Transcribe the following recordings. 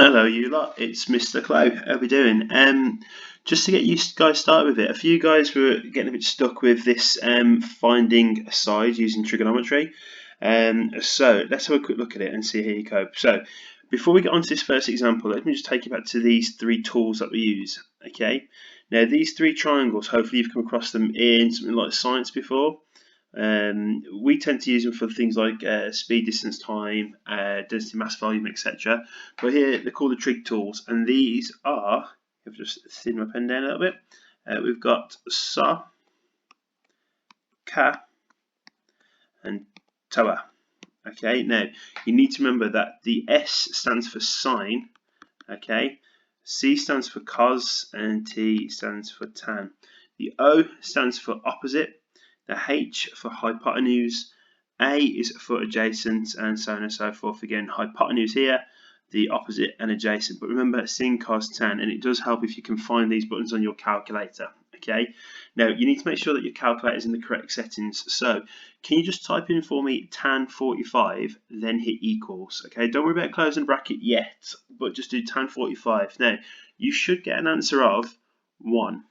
Hello, you lot. It's Mr. Clow. How we doing? Just to get you guys started with it, a few guys were getting a bit stuck with this finding a side using trigonometry. So let's have a quick look at it and see how you cope. So before we get on to this first example, let me just take you back to these three tools that we use. Okay. Now these three triangles, hopefully you've come across them in something like science before. We tend to use them for things like speed, distance, time, density, mass, volume, etc. But here they're called the trig tools, and these are, I've just thin my pen down a little bit, we've got sa, ka, and tawa. Okay, now you need to remember that the S stands for sine, okay, C stands for cos, and T stands for tan. The O stands for opposite, the H for hypotenuse, A is for adjacent, and so on and so forth. Again, hypotenuse here, the opposite and adjacent. But remember, sin, cos, tan, and it does help if you can find these buttons on your calculator. Okay, now you need to make sure that your calculator is in the correct settings. So can you just type in for me tan 45, then hit equals? Okay, don't worry about closing bracket yet, but just do tan 45. Now you should get an answer of 1.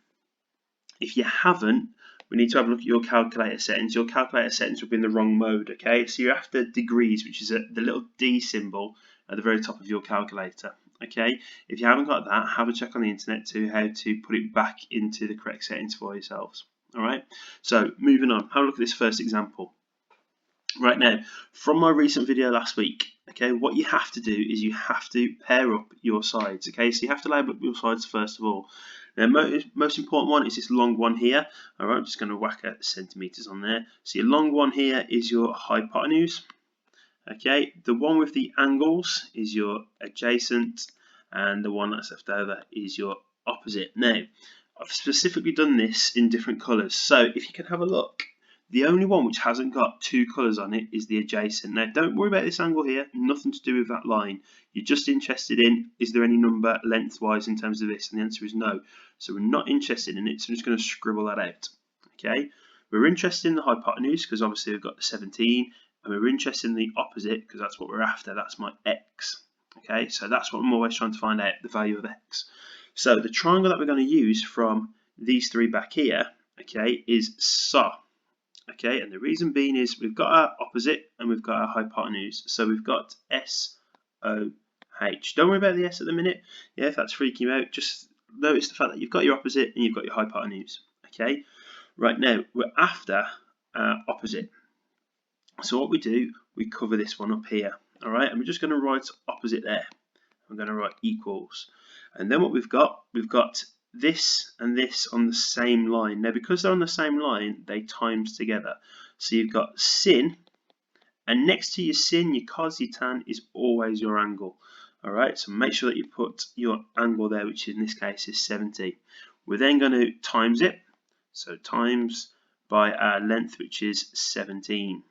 If you haven't, we need to have a look at your calculator settings. Your calculator settings will be in the wrong mode, okay? So you're after degrees, which is the little D symbol at the very top of your calculator, okay? If you haven't got that, have a check on the internet to how to put it back into the correct settings for yourselves, all right? So moving on, have a look at this first example. Right now, from my recent video last week, okay, what you have to do is you have to pair up your sides, okay? So you have to label up your sides first of all. Now, most important one is this long one here. All right, I'm just going to whack out the centimeters on there. So your long one here is your hypotenuse. Okay, the one with the angles is your adjacent, and the one that's left over is your opposite. Now, I've specifically done this in different colours. So if you can have a look, the only one which hasn't got two colours on it is the adjacent. Now, don't worry about this angle here, nothing to do with that line. You're just interested in, is there any number lengthwise in terms of this? And the answer is no. So we're not interested in it, so I'm just going to scribble that out. Okay, we're interested in the hypotenuse because obviously we've got the 17, and we're interested in the opposite because that's what we're after. That's my x. Okay, so that's what I'm always trying to find out, the value of x. So the triangle that we're going to use from these three back here, okay, is SA. Okay, and the reason being is we've got our opposite and we've got our hypotenuse. So we've got SOH. Don't worry about the S at the minute. Yeah, if that's freaking you out, just notice the fact that you've got your opposite and you've got your hypotenuse. Okay, right now we're after opposite. So what we do, we cover this one up here. All right, and we're just going to write opposite there. I'm going to write equals. And then what we've got this and this on the same line. Now, because they're on the same line, they times together. So you've got sin, and next to your sin, your cos, your tan is always your angle. All right, so make sure that you put your angle there, which in this case is 70. We're then going to times it. So times by our length, which is 17.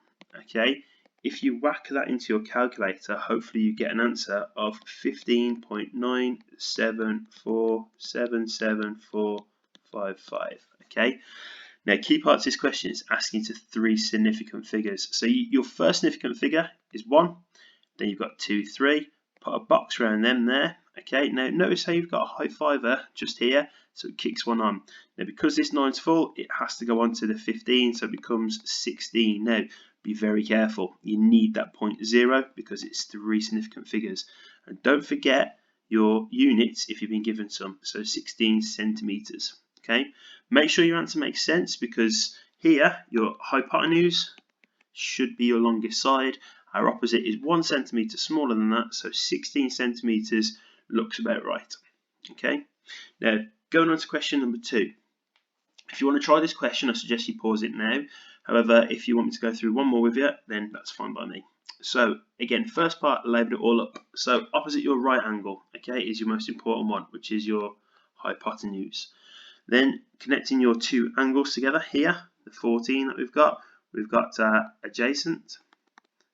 Okay. If you whack that into your calculator, hopefully you get an answer of 15.97477455. Okay. Now, key part of this question is asking to three significant figures. So your first significant figure is 1. Then you've got 2, 3. Put a box around them there. Okay. Now, notice how you've got a high fiver just here. So it kicks one on. Now, because this 9's full, it has to go on to the 15. So it becomes 16. Now, be very careful. You need that 0.0 because it's three significant figures. And don't forget your units if you've been given some. So 16 centimeters. Okay. Make sure your answer makes sense because here your hypotenuse should be your longest side. Our opposite is 1 centimeter smaller than that. So 16 centimeters looks about right. Okay. Now, going on to question number 2. If you want to try this question, I suggest you pause it now. However, if you want me to go through one more with you, then that's fine by me. So again, first part, label it all up. So opposite your right angle, okay, is your most important one, which is your hypotenuse. Then connecting your two angles together here, the 14 that we've got adjacent.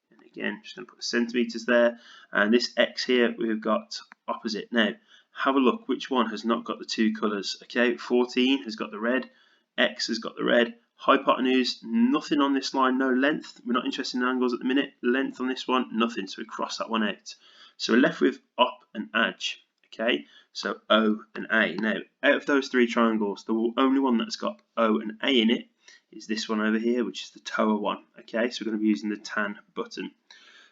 And again, just going to put the centimeters there. And this X here, we've got opposite. Now, have a look which one has not got the two colours. Okay, 14 has got the red, X has got the red, hypotenuse, nothing on this line, no length. We're not interested in angles at the minute. Length on this one, nothing, so we cross that one out. So we're left with op and edge. Okay, so O and A. Now, out of those three triangles, the only one that's got O and A in it is this one over here, which is the TOA one. Okay, so we're going to be using the tan button.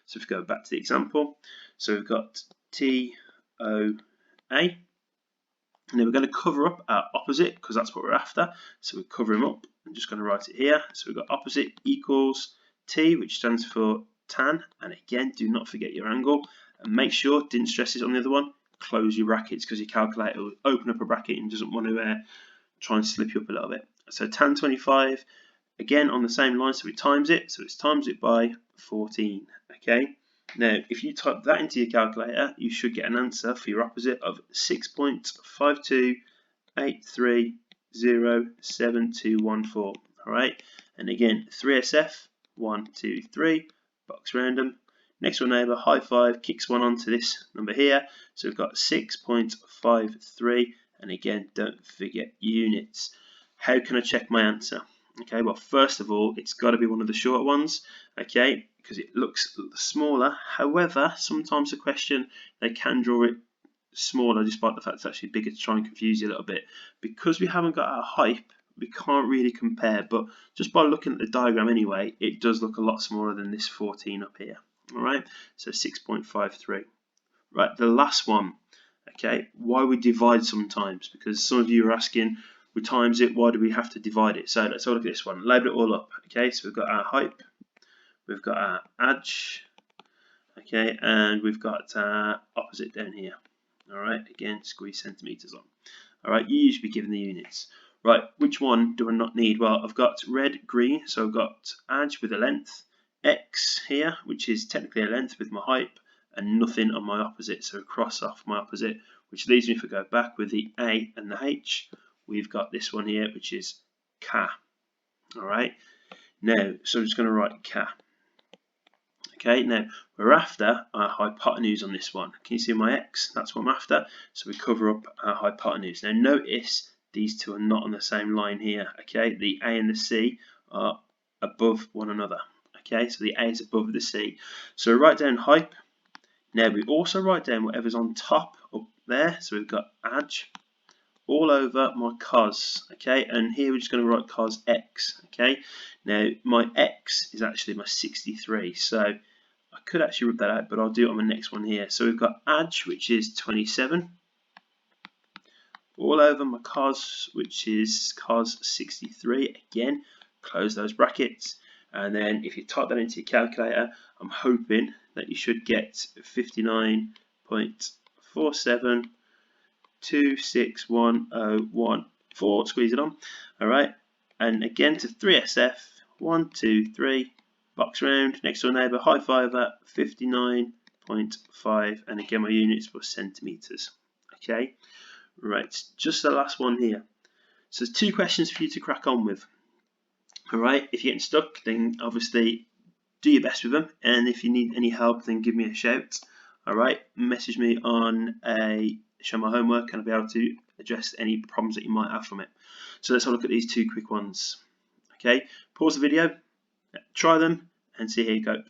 So if we go back to the example, so we've got T, O, A, and then we're going to cover up our opposite because that's what we're after. So we cover them up. I'm just going to write it here. So we've got opposite equals T, which stands for tan, and again, do not forget your angle, and make sure, didn't stress this on the other one, close your brackets because your calculator will open up a bracket and doesn't want to try and slip you up a little bit. So tan 25, again on the same line, so we times it, so it's times it by 14. Okay, now if you type that into your calculator, you should get an answer for your opposite of 6.528307214. All right, and again 3SF 1, 2, 3, box random. Next door neighbour, high five, kicks one onto this number here. So we've got 6.53, and again, don't forget units. How can I check my answer? Okay, well, first of all, it's got to be one of the short ones, okay, because it looks smaller. However, sometimes the question, they can draw it smaller despite the fact it's actually bigger to try and confuse you a little bit. Because we haven't got our height, we can't really compare, but just by looking at the diagram anyway, it does look a lot smaller than this 14 up here. Alright, so 6.53. Right, the last one, okay, why we divide sometimes, because some of you are asking, we times it, why do we have to divide it? So let's have a look at this one, label it all up, okay, so we've got our height, we've got our edge, okay, and we've got our opposite down here. Alright, again, squeeze centimetres on. Alright, you usually be given the units. Right, which one do I not need? Well, I've got red, green, so I've got edge with a length, X here, which is technically a length with my height, and nothing on my opposite, so cross off my opposite, which leaves me, if I go back with the A and the H, we've got this one here, which is K. Alright, now, so I'm just going to write K. Okay, now we're after our hypotenuse on this one. Can you see my X? That's what I'm after, so we cover up our hypotenuse. Now notice these two are not on the same line here, okay? The A and the C are above one another. Okay, so the A is above the C. So we write down height. Now we also write down whatever's on top up there. So we've got edge all over my cos. Okay, and here we're just going to write cos X. Okay, now my X is actually my 63. So I could actually rub that out, but I'll do it on the next one here. So we've got edge, which is 27. All over my cos, which is cos 63. Again, close those brackets. And then if you type that into your calculator, I'm hoping that you should get 59.4726114. Squeeze it on. Alright. And again to 3SF. 1, 2, 3. Box round. Next door neighbour. High five at 59.5. And again, my units were centimetres. Okay. Right. Just the last one here. So there's two questions for you to crack on with. Alright, if you're getting stuck, then obviously do your best with them, and if you need any help, then give me a shout. Alright, message me on show my homework, and I'll be able to address any problems that you might have from it. So let's have a look at these two quick ones. Okay, pause the video, try them, and see how you go.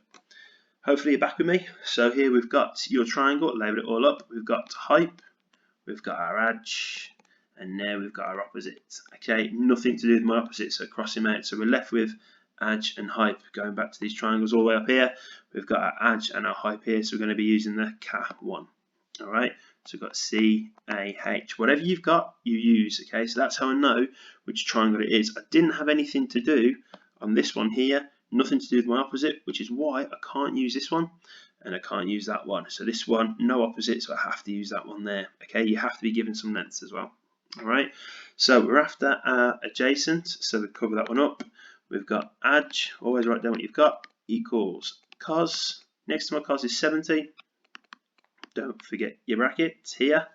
Hopefully you're back with me. So here we've got your triangle, label it all up. We've got height, we've got our edge, and now we've got our opposite. Okay, nothing to do with my opposite, so cross them out. So we're left with edge and height. Going back to these triangles all the way up here, we've got our edge and our height here, so we're going to be using the K one. Alright, so we've got C, A, H. Whatever you've got, you use. Okay, so that's how I know which triangle it is. I didn't have anything to do on this one here, nothing to do with my opposite, which is why I can't use this one. And I can't use that one. So this one, no opposite, so I have to use that one there. Okay, you have to be given some lengths as well. Alright, so we're after our adjacent, so we cover that one up. We've got edge, always write down what you've got, equals cos. Next to my cos is 70. Don't forget your brackets here.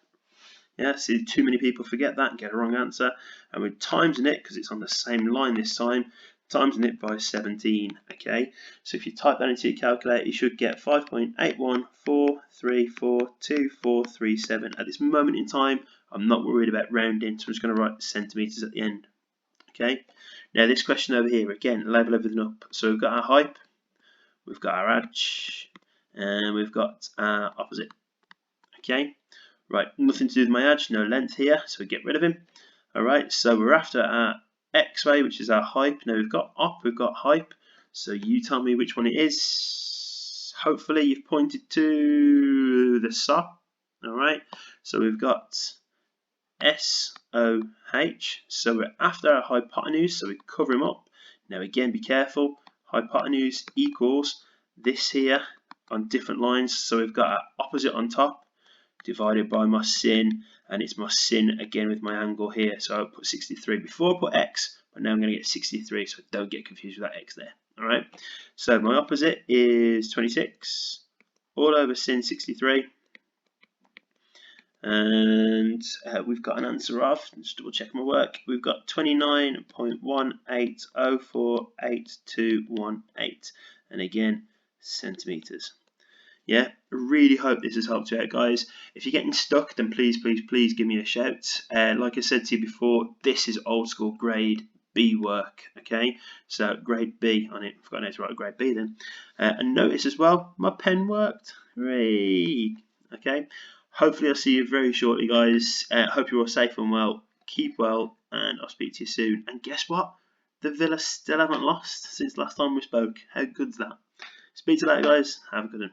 Yeah, see, too many people forget that and get a wrong answer. And we're timesing it, because it's on the same line this time, timesing it by 17. Okay, so if you type that into your calculator, you should get 5.814342437. At this moment in time, I'm not worried about rounding, so I'm just going to write centimetres at the end. Okay, now this question over here, again, label everything up. So we've got our height, we've got our edge, and we've got our opposite. Okay, right, nothing to do with my edge, no length here, so we get rid of him. Alright, so we're after our x-ray, which is our hype. Now we've got op, we've got hype, so you tell me which one it is. Hopefully you've pointed to the SOP. Alright, so we've got SOH, so we're after our hypotenuse, so we cover him up. Now again, be careful, hypotenuse equals this here on different lines, so we've got our opposite on top divided by my sin, and it's my sin again with my angle here, so I'll put 63 before I put x, but now I'm going to get 63, so don't get confused with that x there. Alright, so my opposite is 26 all over sin 63, and we've got an answer of, just double check my work, we've got 29.1804218, and again centimeters. Yeah, I really hope this has helped you out, guys. If you're getting stuck, then please give me a shout. Like I said to you before, this is old school grade B work, okay? So grade B on it. I forgot how to write grade B then. And notice as well, my pen worked. Hooray! Okay. Hopefully I'll see you very shortly, guys. Hope you're all safe and well. Keep well, and I'll speak to you soon. And guess what? The Villa still haven't lost since last time we spoke. How good's that? Speak to you later, guys. Have a good one.